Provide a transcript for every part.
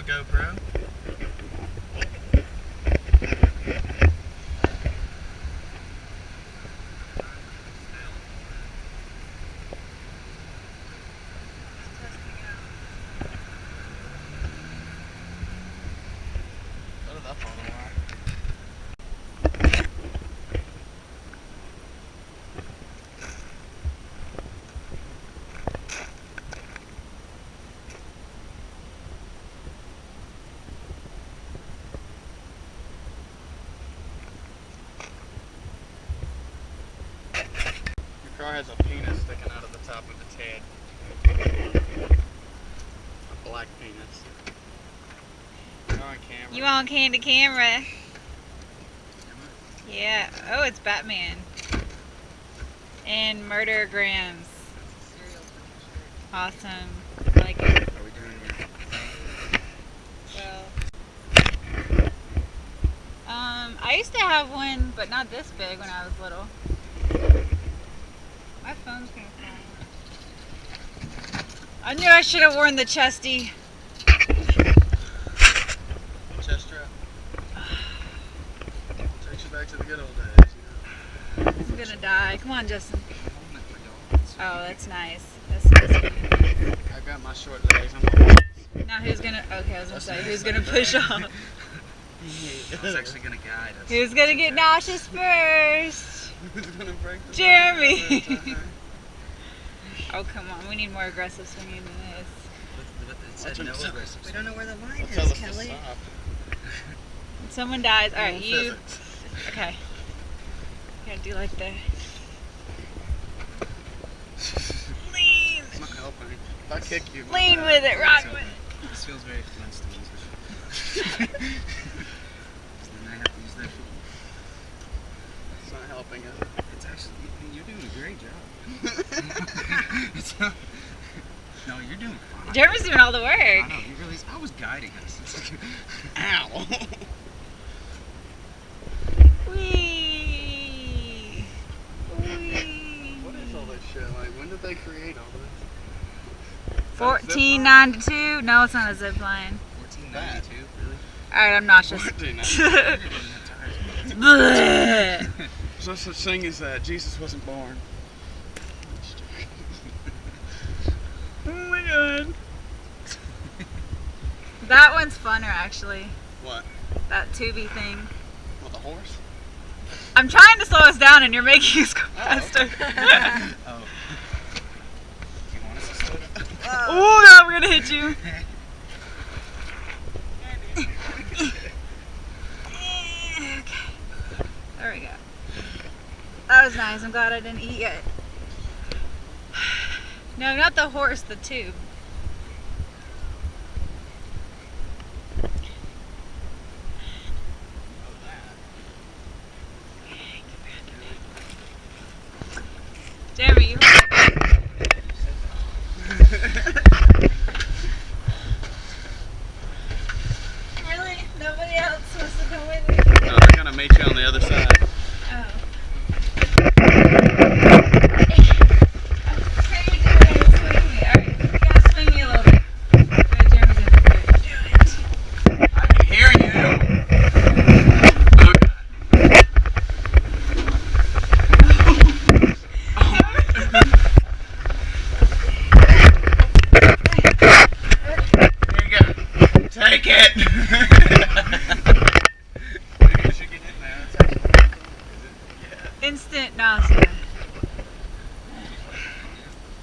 GoPro. Your car has a penis sticking out of the top of its head. A black penis. You're on camera. You on candid camera? Yeah. Oh, it's Batman. And murdergrams. Awesome. I like it. Are we doing your Well, I used to have one, but not this big when I was little. My phone's gonna fall. I knew I should have worn the chesty. chest strap? Takes you back to the good old days, you know? I'm gonna die. Come on, Justin. Oh, that's nice. That's nice. I got my short legs. I'm Now who's gonna? Okay, I was gonna say who's gonna push off. I was actually gonna guide us. Who's gonna get nauseous first? Who's gonna break the Jeremy. Oh come on, we need more aggressive swinging than this. It said no aggressive. We don't know where the line Tell is, us to Kelly. stop. When someone dies, all right, you. Physics. Okay. You gotta do like the. Lean. It's not helping. If I kick you, Lean with it, rock with it. This feels very Flintstones. And I have to use that. It's not helping us. It's actually, you're doing a great job. It's not, no, you're doing fine. Jeremy's doing all the work. I know, you really, I was guiding us. Ow. Whee! Whee! What is all this shit? Like, when did they create all this? 1492? No, it's not a zip line. 1492, really? Alright, I'm nauseous. 1492. Bleh. There's no such thing as that. Jesus wasn't born. Oh my god. That one's funner, actually. What? That tubey thing. What, the horse? I'm trying to slow us down and you're making us go Oh, faster. Oh. Do you want us to slow down? Oh, no, we're gonna hit you. Okay. There we go. That was nice. I'm glad I didn't eat yet. No, not the horse, the tube. Jeremy, you really? Nobody else wants to come with me? No, they're gonna meet you on the other side. Oh. Okay, you do it. Swing me. Alright, you gotta swing me a little bit. Good, Jeremy's gonna do it. I can hear you. Oh, God. Here you go. Take it. Maybe you should get in there. It's actually pretty cool. Yeah. Instant nausea.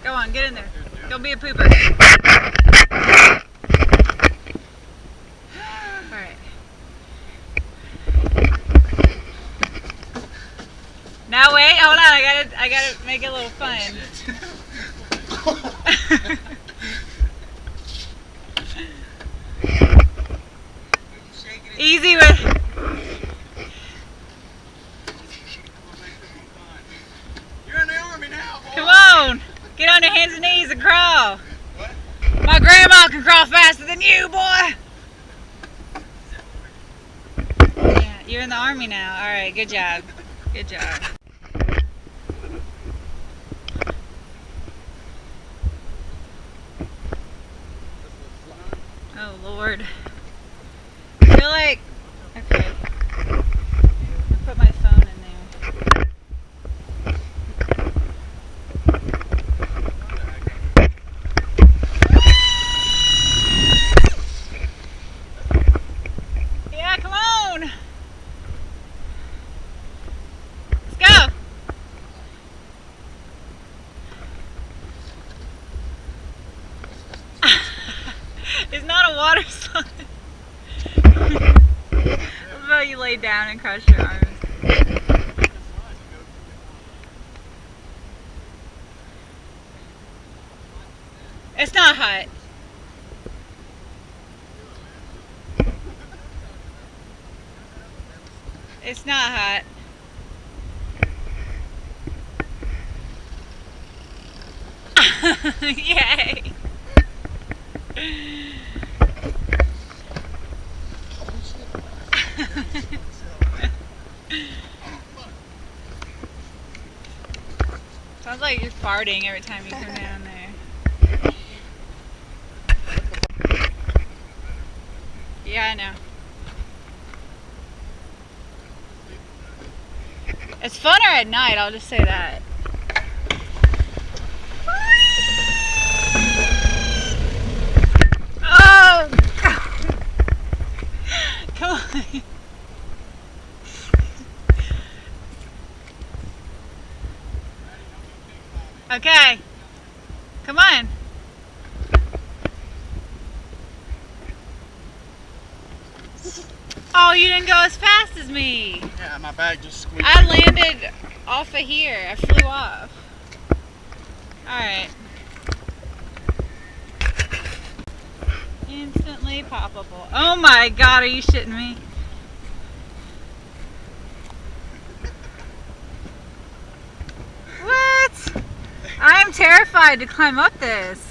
Go on, get in there. Don't be a pooper. Alright. Now wait, hold on, I gotta make it a little fun. Easy with. You're in the army now, boy. Come on, get on your hands and knees and crawl. What? My grandma can crawl faster than you, boy. Yeah, you're in the army now. All right, good job. Good job. Oh Lord. water slide. What about you lay down and cross your arms? It's not hot. It's not hot. Yay! Sounds like you're farting every time you come down there. Yeah, I know. It's funner at night, I'll just say that. Oh! Come on. Okay. Come on. Oh, you didn't go as fast as me. Yeah, my bag just squeaked. I landed off of here. I flew off. Alright. Instantly poppable. Oh my god, are you shitting me? What? I'm terrified to climb up this.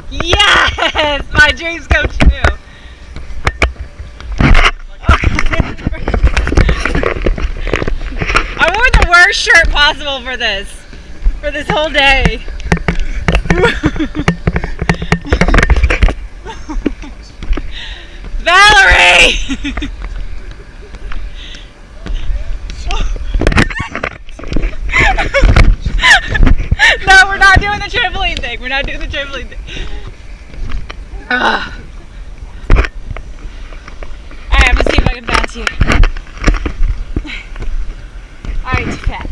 Yes! My dreams come true. I wore the worst shirt possible for this whole day. Valerie! No, we're not doing the trampoline thing. We're not doing the trampoline thing. Alright, I'm gonna see if I can bounce you. Alright, too fat.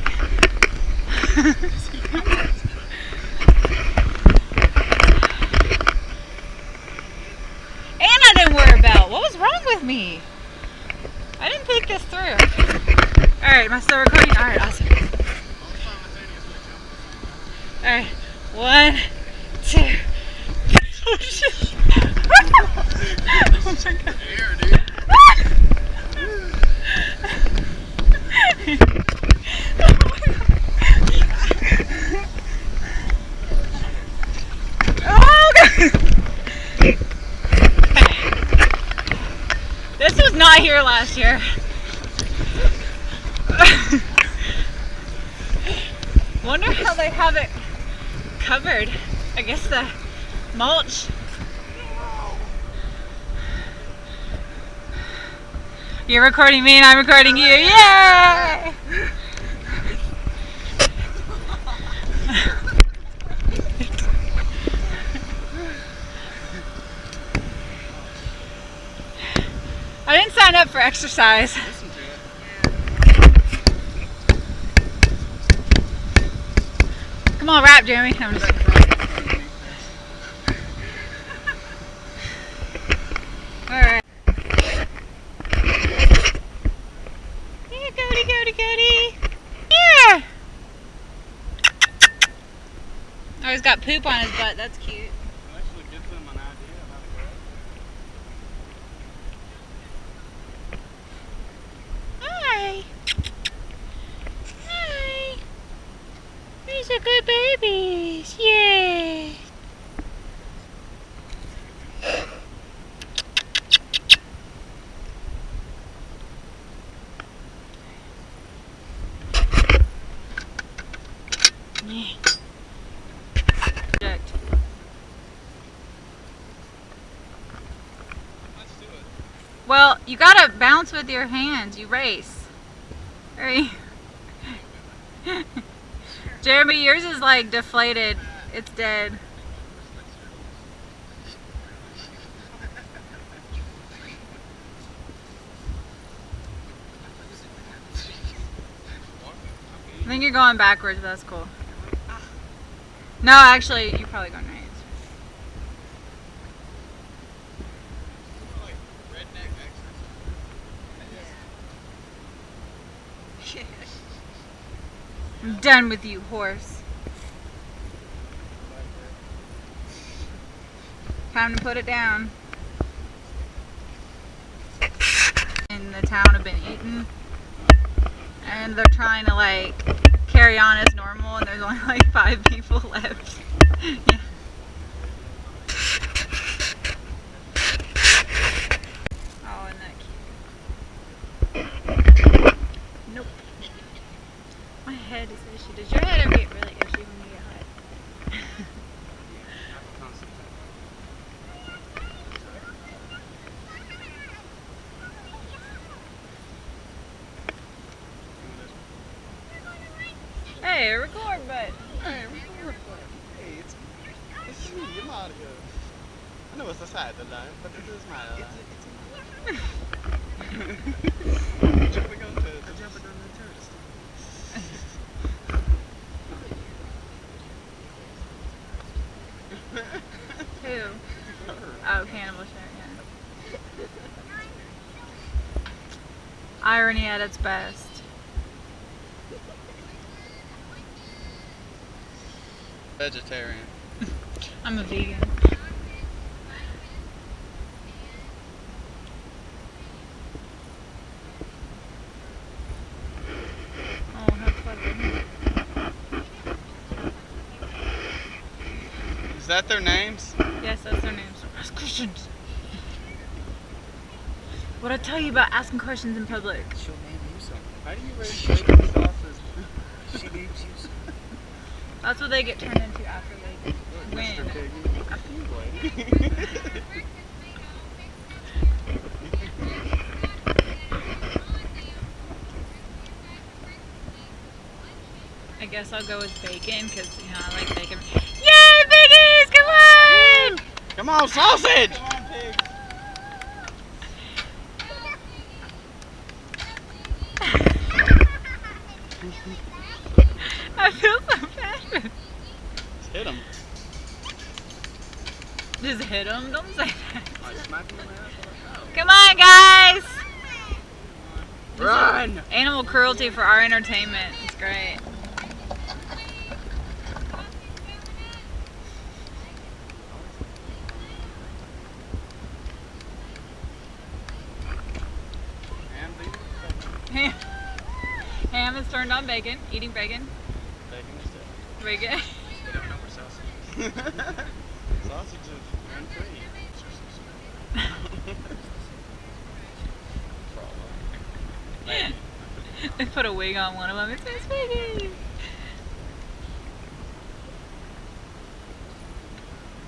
And I didn't wear a belt. What was wrong with me? I didn't think this through. Alright, am I still recording? Alright, awesome. Alright, 1, 2. Oh shit. Oh my god. Here, dude. Oh god. This was not here last year. Wonder how they have it covered. I guess the mulch. You're recording me and I'm recording you. Yay! I didn't sign up for exercise. Come on, rap, Jeremy. I'm just... Alright. Yeah, Cody. Yeah! Oh, he's got poop on his butt. That's cute. Actually gives them an idea of how to grow. Hi. Hi. These are good babies. Yay. Yeah. Let's do it. Well, you gotta bounce with your hands. You race. Hurry. Jeremy, yours is like deflated. It's dead. think you're going backwards, but that's cool. No, actually, you're probably going right. I'm done with you, horse. Time to put it down. In the town have been eaten, and they're trying to like carry on as normal, and there's only like 5 people left. Yeah. Oh, isn't that cute? Nope. My head is itchy. Does your head ever get really itchy when you get hot? Hey, record, but Hey, record. Hey, it's me, your Mario. I know it's a side of life, but it is my life. Jumping on the tourist. who? Oh, Cannibal Shirt, yeah. Irony at its best. Vegetarian. I'm a vegan. Oh, how clever. Is that their names? Yes, that's their names. Ask questions. What'd I tell you about asking questions in public? She'll name you something. How do you raise bacon sauces? She names you something. That's what they get turned into after they win. Mr. Piggy. I feel like. I guess I'll go with bacon because, you know, I like bacon. Yay, piggies! Come on! Come on, sausage! Come on, pig. I feel so bad. Just hit him. Just hit him? Don't say that. I smack him in the ass. Come on, guys! Run! Animal cruelty for our entertainment. It's great. Ham is turned on bacon. Eating bacon. Bacon is dead. Bacon. They don't know where sausage is. Sausage is grain-free. They put a wig on one of them. It says piggy.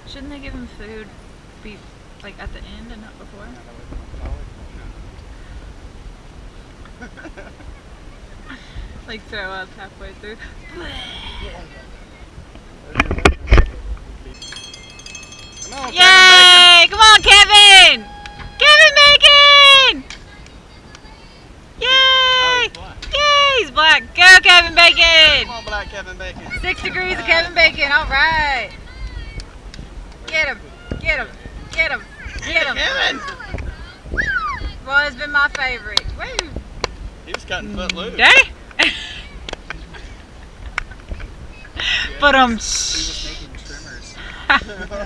Shouldn't they give him food be like at the end and not before? Like throw up halfway through. Come on, Yay! Come on, Kevin! Kevin Bacon! Yay! Yay! He's black. Go, Kevin Bacon! Come on, black Kevin Bacon. 6 degrees of Kevin Bacon. All right. Get him! Get him! Get him! Get him! Kevin! Well, it's been my favorite. Woo! He was cutting foot loose. Day? But He was making trimmers. What a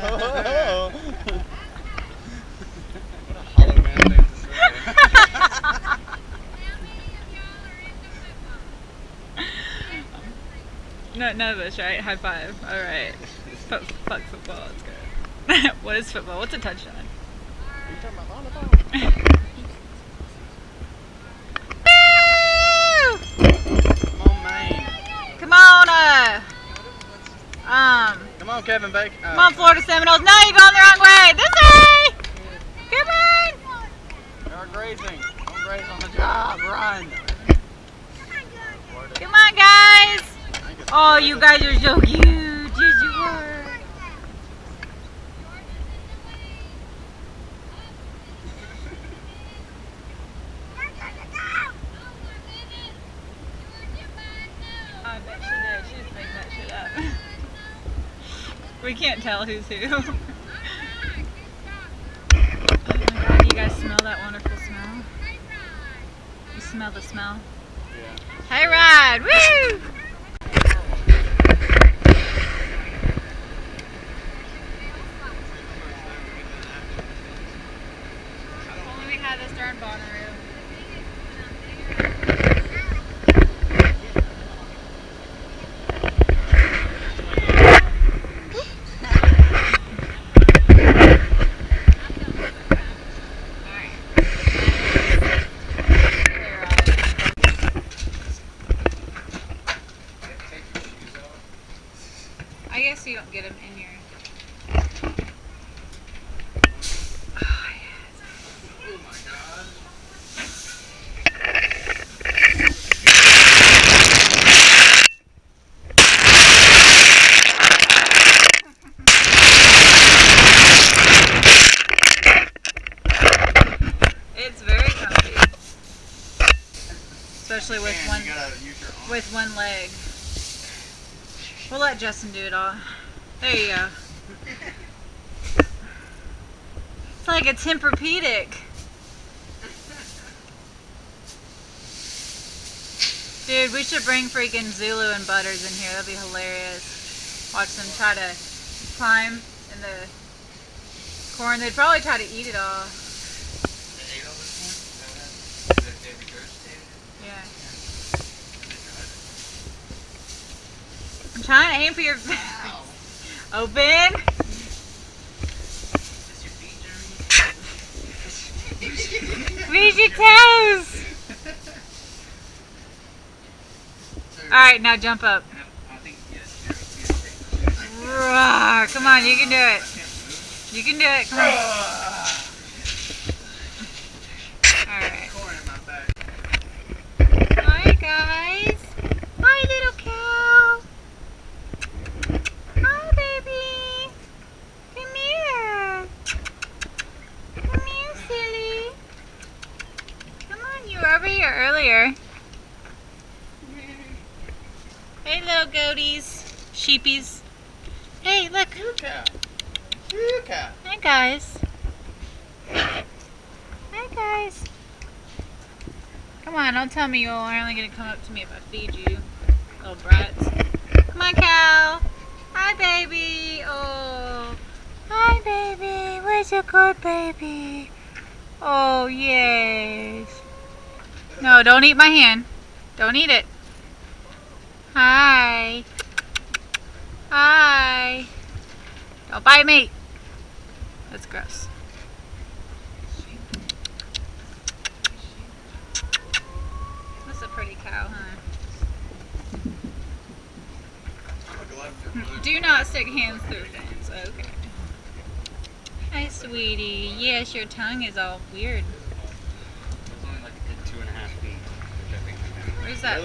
hollow man thing to say. No, none of us, right? High five. All right. Fuck football. It's good. What is football? What's a touchdown? Are you talking about volleyball? Come on, man. Come on, Come on, Kevin Bacon. come on, Florida Seminoles. No, you're going the wrong way. This way. Come on. You're grazing. Don't graze on the job. Run. Come on, guys. Oh, you guys are so cute. Yes, you are. We can't tell who's who. Oh my god, you guys smell that wonderful smell? You smell the smell? Yeah. Hey Rod! Woo! Only we had this darn Bonnaroo. I guess you don't get them in your... Oh, yes. Oh my god. It's very comfy. Especially with Man, you gotta use your arm. with one leg. We'll let Justin do it all. There you go. It's like a Tempur-Pedic. Dude, we should bring freaking Zulu and Butters in here. That'd be hilarious. Watch them try to climb in the corn. They'd probably try to eat it all. Yeah. I'm trying to aim for your open. Reach your toes. Alright, now jump up. Roar. Come on, you can do it. You can do it. Come on. Alright. Hi, guys. Hi, little cow. Hi, baby. Come here. Come here, silly. Come on, you were over here earlier. Hey, little goaties. Sheepies. Hey, look. Hi, guys. Hi, guys. Come on, don't tell me you're only going to come up to me if I feed you, little brats. Come on, Cal. Hi, baby. Oh. Hi, baby. Where's your good baby? Oh, yes. No, don't eat my hand. Don't eat it. Hi. Hi. Don't bite me. That's gross. That's a pretty cow, huh? Do not stick hands through things. Okay. Hi, sweetie. Yes, your tongue is all weird. It's only like 2.5 feet. Where's that?